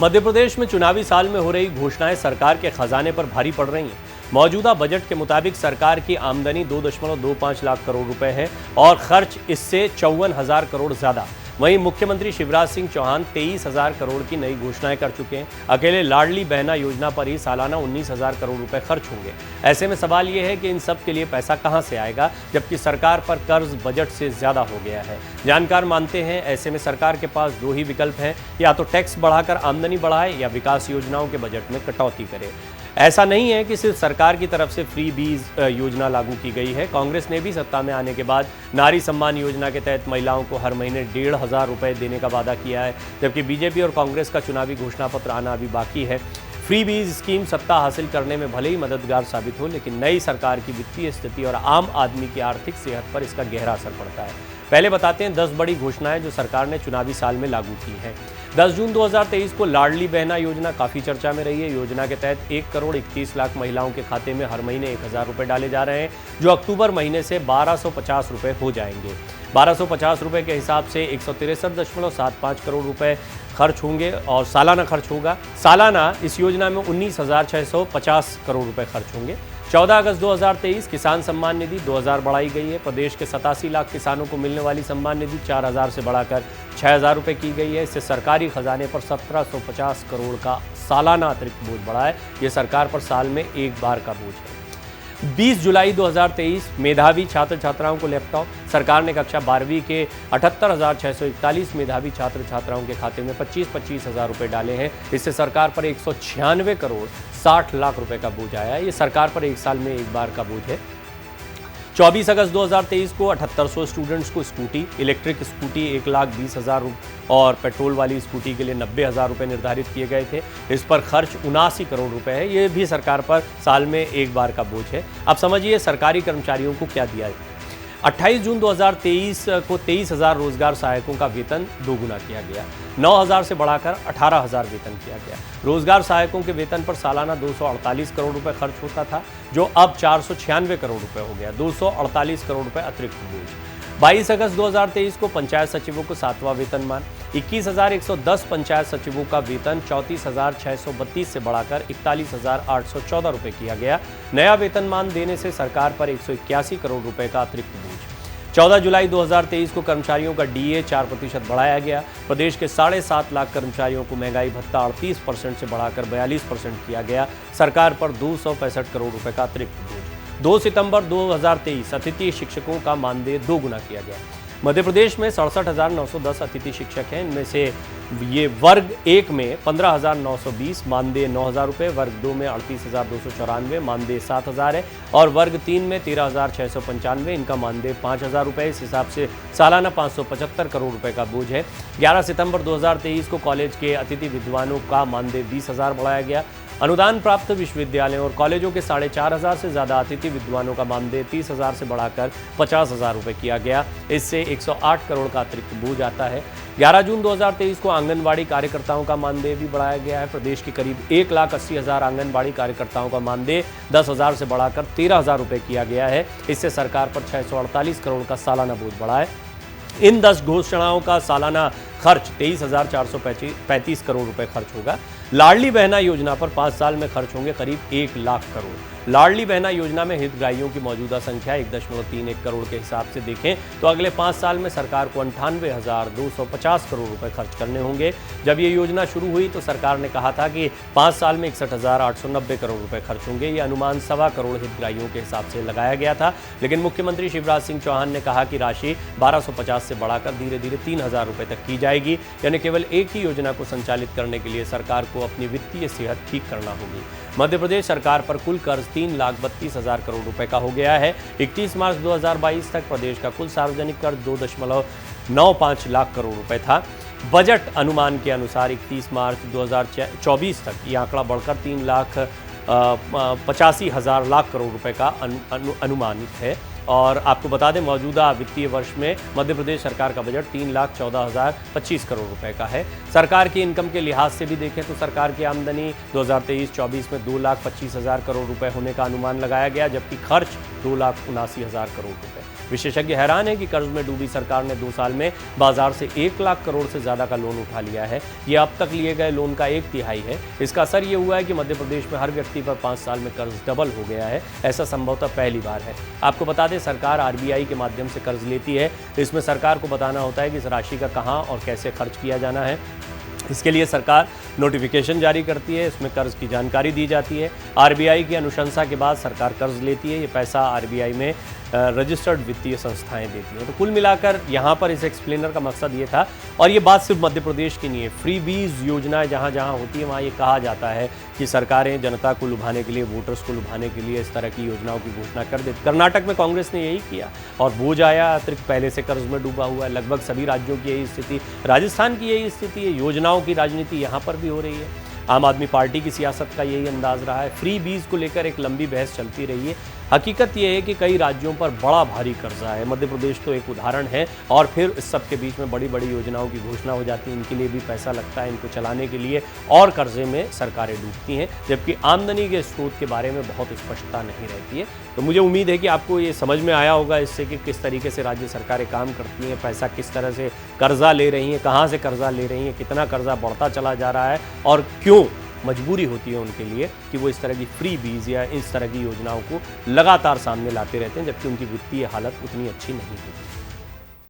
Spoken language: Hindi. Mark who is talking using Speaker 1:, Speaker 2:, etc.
Speaker 1: मध्य प्रदेश में चुनावी साल में हो रही घोषणाएं सरकार के खजाने पर भारी पड़ रही हैं। मौजूदा बजट के मुताबिक सरकार की आमदनी 2.25 लाख करोड़ रुपए है और खर्च इससे 54,000 करोड़ ज्यादा। वहीं मुख्यमंत्री शिवराज सिंह चौहान 23,000 करोड़ की नई घोषणाएं कर चुके हैं। अकेले लाडली बहना योजना पर ही सालाना 19,000 करोड़ रुपए खर्च होंगे। ऐसे में सवाल यह है कि इन सब के लिए पैसा कहां से आएगा, जबकि सरकार पर कर्ज बजट से ज्यादा हो गया है। जानकार मानते हैं ऐसे में सरकार के पास दो ही विकल्प हैं, या तो टैक्स बढ़ाकर आमदनी बढ़ाए या विकास योजनाओं के बजट में कटौती करे। ऐसा नहीं है कि सिर्फ सरकार की तरफ से फ्री बीज योजना लागू की गई है। कांग्रेस ने भी सत्ता में आने के बाद नारी सम्मान योजना के तहत महिलाओं को हर महीने 1,500 रुपए देने का वादा किया है, जबकि बीजेपी और कांग्रेस का चुनावी घोषणा पत्र आना अभी बाकी है। फ्री बीज स्कीम सत्ता हासिल करने में भले ही मददगार साबित हो, लेकिन नई सरकार की वित्तीय स्थिति और आम आदमी की आर्थिक सेहत पर इसका गहरा असर पड़ता है। पहले बताते हैं 10 बड़ी घोषणाएं जो सरकार ने चुनावी साल में लागू की हैं। 10 जून 2023 को लाडली बहना योजना काफ़ी चर्चा में रही है। योजना के तहत 1,31,00,000 महिलाओं के खाते में हर महीने 1,000 रुपये डाले जा रहे हैं, जो अक्टूबर महीने से 1,250 रुपये हो जाएंगे। 1,250 रुपये के हिसाब से 163.75 करोड़ रुपए खर्च होंगे और सालाना खर्च होगा। सालाना इस योजना में 19,650 करोड़ रुपए खर्च होंगे। 14 अगस्त 2023 किसान सम्मान निधि 2,000 बढ़ाई गई है। प्रदेश के 87 लाख किसानों को मिलने वाली सम्मान निधि 4,000 से बढ़ाकर 6,000 रुपये की गई है। इससे सरकारी खजाने पर 1,750 करोड़ का सालाना अतिरिक्त बोझ बढ़ा है। ये सरकार पर साल में एक बार का बोझ है। 20 जुलाई 2023 मेधावी छात्र छात्राओं को लैपटॉप। सरकार ने कक्षा 12वीं के 78,641 मेधावी छात्र छात्राओं के खाते में 25-25 हज़ार रुपये डाले हैं। इससे सरकार पर 196 करोड़ 60 लाख रुपए का बोझ आया है। ये सरकार पर एक साल में एक बार का बोझ है। 24 अगस्त 2023 को 7800 स्टूडेंट्स को स्कूटी, इलेक्ट्रिक स्कूटी 1,20,000 और पेट्रोल वाली स्कूटी के लिए 90,000 रुपये निर्धारित किए गए थे। इस पर खर्च 79 करोड़ रुपए है। ये भी सरकार पर साल में एक बार का बोझ है। अब समझिए सरकारी कर्मचारियों को क्या दिया है। 28 जून 2023 को 23,000 रोजगार सहायकों का वेतन दोगुना किया गया। 9,000 से बढ़ाकर 18,000 वेतन किया गया। रोजगार सहायकों के वेतन पर सालाना 248 करोड़ रुपए खर्च होता था, जो अब 496 करोड़ रुपए हो गया। 248 करोड़ रुपए अतिरिक्त बोझ। 22 अगस्त 2023 को पंचायत सचिवों को 7वां वेतनमान। 21,110 पंचायत सचिवों का वेतन 34,632 से बढ़ाकर 41,814 रुपये किया गया। नया वेतनमान देने से सरकार पर 181 करोड़ रुपए का अतिरिक्त बोझ। 14 जुलाई 2023 को कर्मचारियों का डीए 4% बढ़ाया गया। प्रदेश के 7.5 लाख कर्मचारियों को महंगाई भत्ता 38% से बढ़ाकर 42% किया गया। सरकार पर 265 करोड़ रुपए का अतिरिक्त बोझ। 2 सितंबर 2023 अतिथि शिक्षकों का मानदेय दोगुना किया गया। मध्य प्रदेश में 67,910 अतिथि शिक्षक हैं। इनमें से ये वर्ग 1 में 15,920, मानदेय 9,000 रुपये, वर्ग 2 में 38,294, मानदेय 7,000 है, और वर्ग 3 में 13,695, इनका मानदेय 5,000 रुपये। इस हिसाब से सालाना 575 करोड़ रुपए का बोझ है। 11 सितंबर 2023 को कॉलेज के अतिथि विद्वानों का मानदेय 20,000 बढ़ाया गया। अनुदान प्राप्त विश्वविद्यालयों और कॉलेजों के 4,500 से ज़्यादा अतिथि विद्वानों का मानदेय 30,000 से बढ़ाकर 50,000 रुपये किया गया। इससे 108 करोड़ का अतिरिक्त बोझ आता है। 11 जून 2023 को आंगनबाड़ी कार्यकर्ताओं का मानदेय भी बढ़ाया गया है। प्रदेश के करीब 1,80,000 आंगनबाड़ी कार्यकर्ताओं का मानदेय 10,000 से बढ़ाकर 13,000 रुपये किया गया है। इससे सरकार पर 648 करोड़ का सालाना बोझ बढ़ा है। इन 10 घोषणाओं का सालाना खर्च 23,435 करोड़ रुपए खर्च होगा। लाडली बहना योजना पर 5 साल में खर्च होंगे करीब 1 लाख करोड़। लाडली बहना योजना में हितग्राहियों की मौजूदा संख्या 1.31 करोड़ के हिसाब से देखें तो अगले 5 साल में सरकार को 98,250 करोड़ रुपए खर्च करने होंगे। जब ये योजना शुरू हुई तो सरकार ने कहा था कि 5 साल में 61,890 करोड़ रुपए खर्च होंगे। ये अनुमान 1.25 करोड़ हितग्राहियों के हिसाब से लगाया गया था, लेकिन मुख्यमंत्री शिवराज सिंह चौहान ने कहा कि राशि 1,250 से बढ़ाकर धीरे धीरे 3,000 रुपये तक की जाएगी। यानी केवल एक ही योजना को संचालित करने के लिए सरकार को अपनी वित्तीय सेहत ठीक करना होगी। मध्य प्रदेश सरकार पर कुल कर्ज 3,32,000 करोड़ रुपए का हो गया है। 31 मार्च 2022 तक प्रदेश का कुल सार्वजनिक कर्ज 2.95 लाख करोड़ रुपए था। बजट अनुमान के अनुसार 31 मार्च 2024 तक ये आंकड़ा बढ़कर 3,85,000 लाख करोड़ रुपए का अनुमानित है। और आपको बता दें मौजूदा वित्तीय वर्ष में मध्य प्रदेश सरकार का बजट 3,14,025 करोड़ रुपए का है। सरकार की इनकम के लिहाज से भी देखें तो सरकार की आमदनी 2023-24 में 2,25,000 करोड़ रुपए होने का अनुमान लगाया गया, जबकि खर्च 2,79,000 करोड़ रुपए। विशेषज्ञ हैरान है कि कर्ज में डूबी सरकार ने 2 साल में बाजार से 1 लाख करोड़ से ज्यादा का लोन उठा लिया है। ये अब तक लिए गए लोन का 1/3 है। इसका असर ये हुआ है कि मध्य प्रदेश में हर व्यक्ति पर 5 साल में कर्ज डबल हो गया है। ऐसा संभवतः पहली बार है। आपको बता दें, सरकार आरबीआई के माध्यम से कर्ज लेती है। इसमें सरकार को बताना होता है कि इस राशि का कहां और कैसे खर्च किया जाना है। इसके लिए सरकार नोटिफिकेशन जारी करती है, इसमें कर्ज की जानकारी दी जाती है। आरबीआई की अनुशंसा के बाद सरकार कर्ज लेती है। ये पैसा आरबीआई में रजिस्टर्ड वित्तीय संस्थाएं देती हैं। तो कुल मिलाकर यहाँ पर इस एक्सप्लेनर का मकसद ये था, और ये बात सिर्फ मध्य प्रदेश की नहीं है। फ्री बीज योजनाएं जहाँ जहाँ होती है वहाँ ये कहा जाता है कि सरकारें जनता को लुभाने के लिए, वोटर्स को लुभाने के लिए इस तरह की योजनाओं की घोषणा कर देती। कर्नाटक में कांग्रेस ने यही किया और बोझ आया, अतिरिक्त पहले से कर्ज में डूबा हुआ है। लगभग सभी राज्यों की यही स्थिति, राजस्थान की यही स्थिति है। योजनाओं की राजनीति यहाँ पर भी हो रही है। आम आदमी पार्टी की सियासत का यही अंदाज रहा है। फ्री बीज को लेकर एक लंबी बहस चलती रही है। हकीकत यह है कि कई राज्यों पर बड़ा भारी कर्जा है। मध्य प्रदेश तो एक उदाहरण है। और फिर इस सब के बीच में बड़ी बड़ी योजनाओं की घोषणा हो जाती है, इनके लिए भी पैसा लगता है, इनको चलाने के लिए, और कर्जे में सरकारें डूबती हैं, जबकि आमदनी के स्रोत के बारे में बहुत स्पष्टता नहीं रहती है। तो मुझे उम्मीद है कि आपको ये समझ में आया होगा इससे कि किस तरीके से राज्य सरकारें काम करती हैं, पैसा किस तरह से कर्जा ले रही हैं, कहाँ से कर्जा ले रही हैं, कितना कर्जा बढ़ता चला जा रहा है, और क्यों मजबूरी होती है उनके लिए कि वो इस तरह की फ्री बीज या इस तरह की योजनाओं को लगातार सामने लाते रहते हैं, जबकि उनकी वित्तीय हालत उतनी अच्छी नहीं होती।